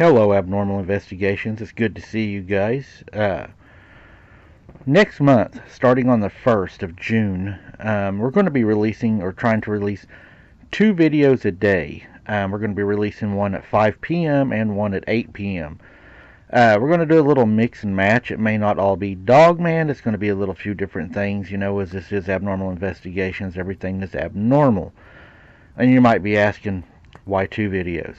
Hello, Abnormal Investigations. It's good to see you guys. Next month, starting on the 1st of June, we're going to be releasing, or trying to release, 2 videos a day. We're going to be releasing one at 5 p.m. and one at 8 p.m. We're going to do a little mix and match. It may not all be Dogman. It's going to be a little few different things, as this is Abnormal Investigations. Everything is abnormal. And you might be asking, why 2 videos?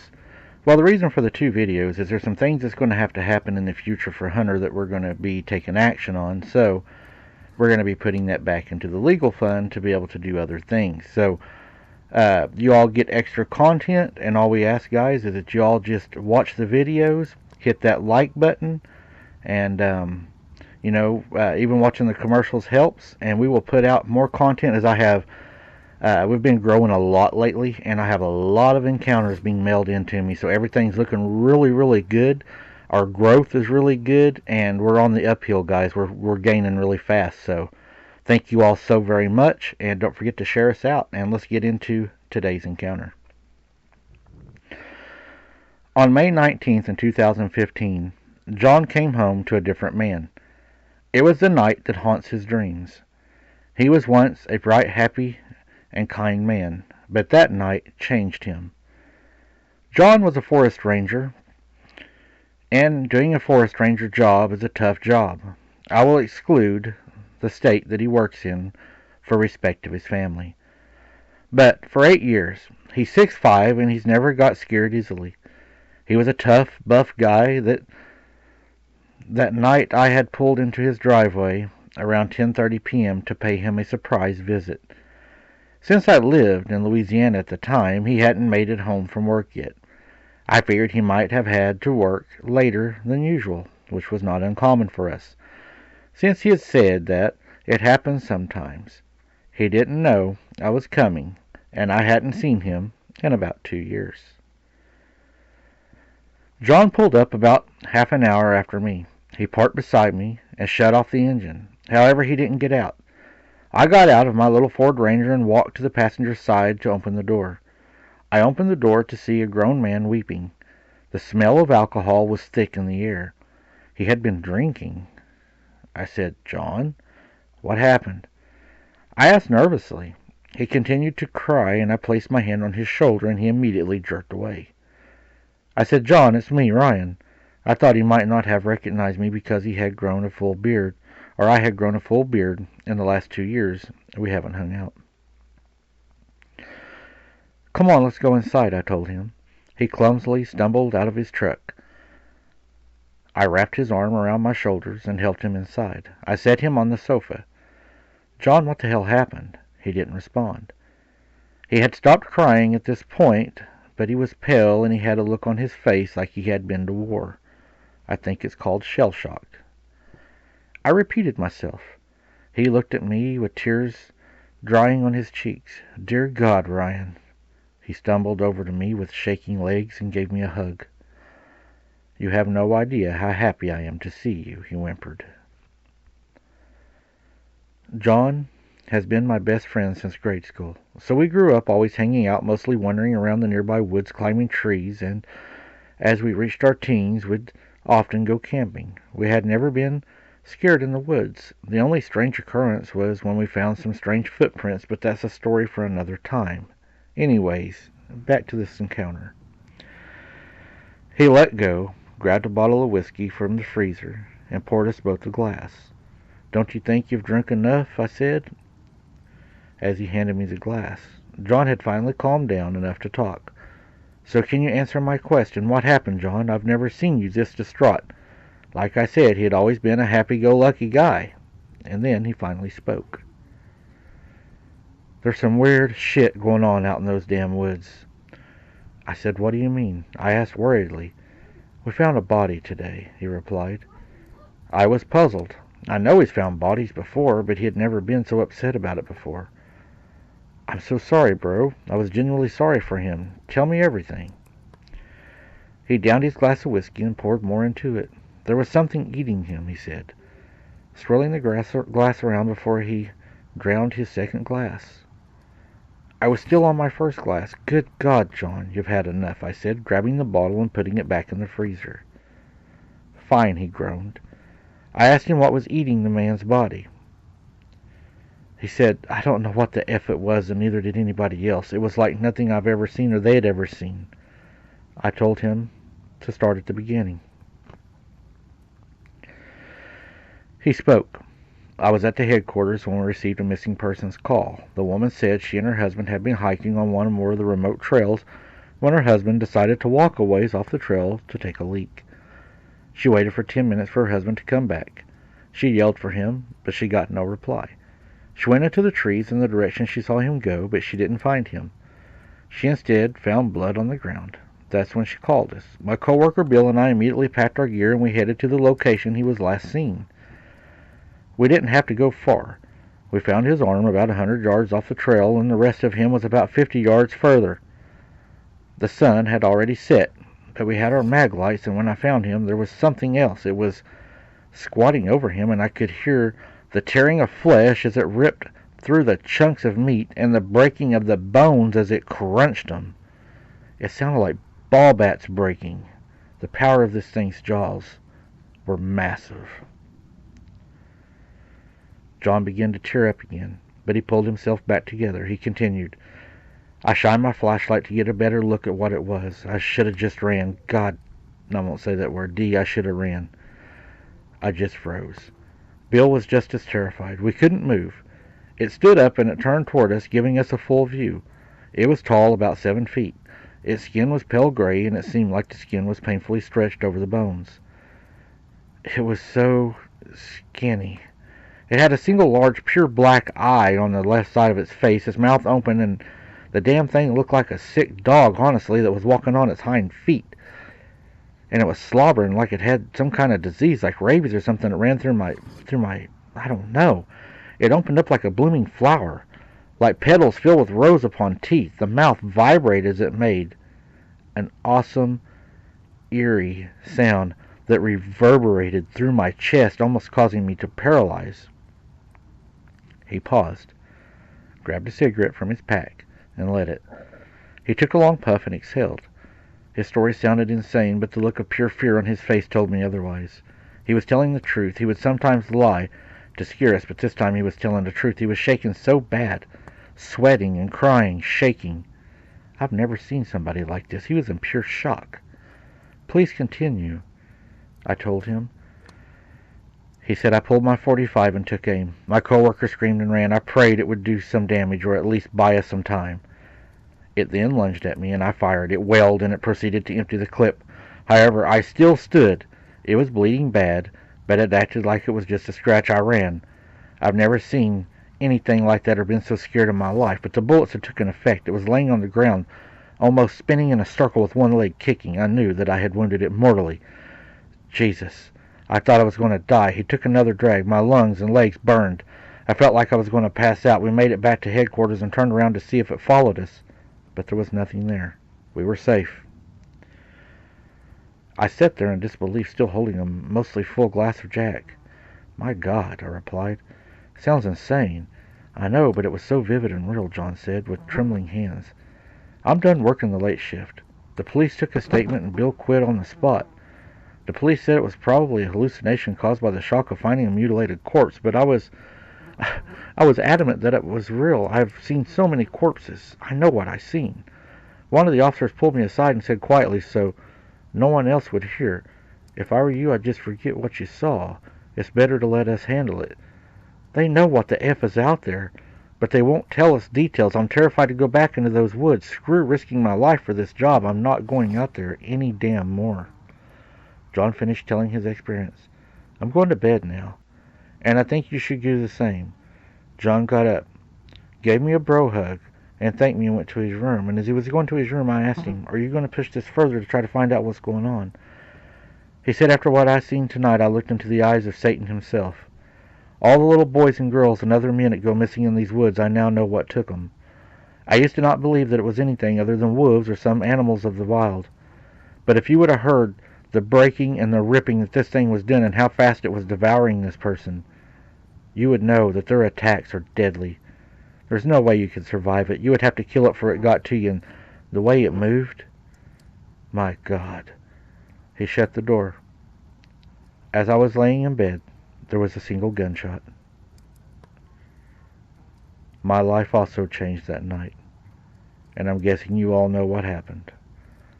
Well, the reason for the 2 videos is there's some things that's going to have to happen in the future for Hunter that we're going to be taking action on. So we're going to be putting that back into the legal fund to be able to do other things. So you all get extra content, and all we ask, guys, is that you all just watch the videos, hit that like button, and even watching the commercials helps. And we will put out more content as I have. We've been growing a lot lately, and I have a lot of encounters being mailed into me, so everything's looking really, really good. Our growth is really good, and we're on the uphill, guys. We're gaining really fast, so thank you all so very much, and don't forget to share us out, and let's get into today's encounter. On May 19th in 2015, John came home to a different man. It was the night that haunts his dreams. He was once a bright, happy, and kind man, but that night changed him. John was a forest ranger, and doing a forest ranger job is a tough job. I will exclude the state that he works in for respect of his family. But for 8 years, he's 6'5", and he's never got scared easily. He was a tough, buff guy that night I had pulled into his driveway around 10:30 p.m. to pay him a surprise visit. Since I lived in Louisiana at the time, he hadn't made it home from work yet. I figured he might have had to work later than usual, which was not uncommon for us, since he had said that it happened sometimes. He didn't know I was coming, and I hadn't seen him in about 2 years. John pulled up about half an hour after me. He parked beside me and shut off the engine. However, he didn't get out. I got out of my little Ford Ranger and walked to the passenger side to open the door. I opened the door to see a grown man weeping. The smell of alcohol was thick in the air. He had been drinking. I said, "John, what happened?" I asked nervously. He continued to cry, and I placed my hand on his shoulder, and he immediately jerked away. I said, "John, it's me, Ryan." I thought he might not have recognized me because he had grown a full beard, or I had grown a full beard in the last 2 years. We haven't hung out. "Come on, let's go inside," I told him. He clumsily stumbled out of his truck. I wrapped his arm around my shoulders and helped him inside. I set him on the sofa. "John, what the hell happened?" He didn't respond. He had stopped crying at this point, but he was pale and he had a look on his face like he had been to war. I think it's called shell shock. I repeated myself. He looked at me with tears drying on his cheeks. "Dear God, Ryan." He stumbled over to me with shaking legs and gave me a hug. "You have no idea how happy I am to see you," he whimpered. John has been my best friend since grade school. So we grew up always hanging out, mostly wandering around the nearby woods, climbing trees, and as we reached our teens, we'd often go camping. We had never been scared in the woods. The only strange occurrence was when we found some strange footprints, but that's a story for another time. Anyways, back to this encounter. He let go, grabbed a bottle of whiskey from the freezer, and poured us both a glass. "Don't you think you've drunk enough?" I said, as he handed me the glass. John had finally calmed down enough to talk. "So can you answer my question? What happened, John? I've never seen you this distraught." Like I said, he had always been a happy-go-lucky guy. And then he finally spoke. "There's some weird shit going on out in those damn woods." I said, "What do you mean?" I asked worriedly. "We found a body today," he replied. I was puzzled. I know he's found bodies before, but he had never been so upset about it before. "I'm so sorry, bro. I was genuinely sorry for him. Tell me everything." He downed his glass of whiskey and poured more into it. "There was something eating him," he said, swirling the glass around before he drowned his second glass. I was still on my first glass. "Good God, John, you've had enough," I said, grabbing the bottle and putting it back in the freezer. "Fine," he groaned. I asked him what was eating the man's body. He said, "I don't know what the F it was, and neither did anybody else. It was like nothing I've ever seen or they'd ever seen." I told him to start at the beginning. He spoke. "I was at the headquarters when we received a missing persons call. The woman said she and her husband had been hiking on one or more of the remote trails when her husband decided to walk a ways off the trail to take a leak. She waited for 10 minutes for her husband to come back. She yelled for him, but she got no reply. She went into the trees in the direction she saw him go, but she didn't find him. She instead found blood on the ground. That's when she called us. My coworker Bill and I immediately packed our gear and we headed to the location he was last seen. We didn't have to go far. We found his arm about 100 yards off the trail, and the rest of him was about 50 yards further. The sun had already set, but we had our mag lights, and when I found him, there was something else. It was squatting over him, and I could hear the tearing of flesh as it ripped through the chunks of meat, and the breaking of the bones as it crunched them. It sounded like ball bats breaking. The power of this thing's jaws were massive. John began to tear up again, but he pulled himself back together. He continued, "I shined my flashlight to get a better look at what it was. I should have just ran. God, I won't say that word. I should have ran." I just froze. Bill was just as terrified. We couldn't move. It stood up and it turned toward us, giving us a full view. It was tall, about 7 feet. Its skin was pale gray, and it seemed like the skin was painfully stretched over the bones. It was so skinny. It had a single large, pure black eye on the left side of its face, its mouth open, and the damn thing looked like a sick dog, honestly, that was walking on its hind feet. And it was slobbering like it had some kind of disease, like rabies or something that ran through my, I don't know. It opened up like a blooming flower, like petals filled with rose upon teeth. The mouth vibrated as it made an awesome, eerie sound that reverberated through my chest, almost causing me to paralyze. He paused, grabbed a cigarette from his pack, and lit it. He took a long puff and exhaled. His story sounded insane, but the look of pure fear on his face told me otherwise. He was telling the truth. He would sometimes lie to scare us, but this time he was telling the truth. He was shaking so bad, sweating and crying, shaking. I've never seen somebody like this. He was in pure shock. "Please continue," I told him. He said, "I pulled my .45 and took aim. My coworker screamed and ran. I prayed it would do some damage, or at least buy us some time. It then lunged at me, and I fired. It wailed, and it proceeded to empty the clip. However, I still stood. It was bleeding bad, but it acted like it was just a scratch. I ran. I've never seen anything like that or been so scared in my life, but the bullets had taken effect. It was laying on the ground, almost spinning in a circle with one leg kicking. I knew that I had wounded it mortally. Jesus, I thought I was going to die. He took another drag. My lungs and legs burned. I felt like I was going to pass out. We made it back to headquarters and turned around to see if it followed us, but there was nothing there. We were safe." I sat there in disbelief, still holding a mostly full glass of Jack. "My God," I replied. "Sounds insane." "I know, but it was so vivid and real," John said, with trembling hands. "I'm done working the late shift. The police took a statement and Bill quit on the spot. The police said it was probably a hallucination caused by the shock of finding a mutilated corpse, but I was adamant that it was real. I've seen so many corpses. I know what I seen." One of the officers pulled me aside and said quietly, so no one else would hear, "If I were you, I'd just forget what you saw. It's better to let us handle it. They know what the F is out there, but they won't tell us details. I'm terrified to go back into those woods. Screw risking my life for this job. I'm not going out there any damn more." John finished telling his experience. "I'm going to bed now, and I think you should do the same." John got up, gave me a bro hug, and thanked me and went to his room. And as he was going to his room, I asked him, "Are you going to push this further to try to find out what's going on?" He said, "After what I seen tonight, I looked into the eyes of Satan himself. All the little boys and girls and other men that go missing in these woods, I now know what took them. I used to not believe that it was anything other than wolves or some animals of the wild. But if you would have heard the breaking and the ripping that this thing was doing and how fast it was devouring this person, you would know that their attacks are deadly. There's no way you could survive it. You would have to kill it before it got to you, and the way it moved, my God. He shut the door. As I was laying in bed, there was a single gunshot. My life also changed that night, and I'm guessing you all know what happened.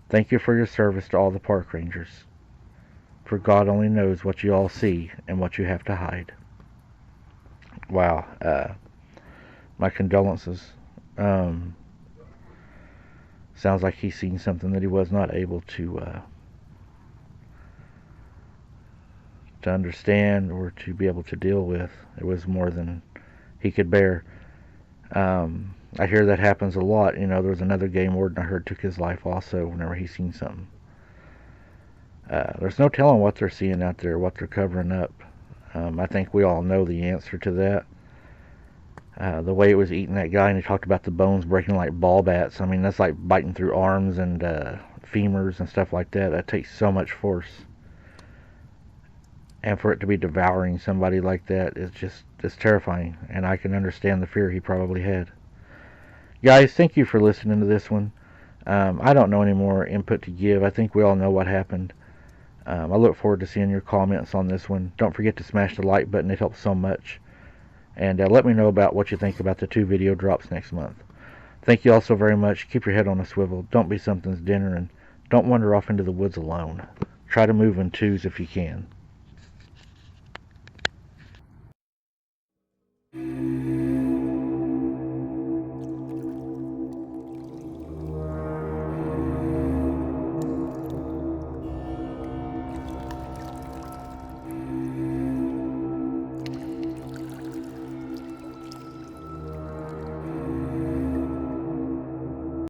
Thank you for your service to all the park rangers, for God only knows what you all see and what you have to hide. Wow. My condolences. Sounds like he's seen something that he was not able to understand or to be able to deal with. It was more than he could bear. I hear that happens a lot. You know, there was another game warden I heard took his life also whenever he seen something. There's no telling what they're seeing out there, what they're covering up. I think we all know the answer to that. The way it was eating that guy, and he talked about the bones breaking like ball bats. I mean, that's like biting through arms and femurs and stuff like that. That takes so much force. And for it to be devouring somebody like that is just, it's terrifying. And I can understand the fear he probably had. Guys, thank you for listening to this one. I don't know any more input to give. I think we all know what happened. I look forward to seeing your comments on this one. Don't forget to smash the like button. It helps so much. And let me know about what you think about the 2 video drops next month. Thank you all so very much. Keep your head on a swivel. Don't be something's dinner. And don't wander off into the woods alone. Try to move in 2s if you can.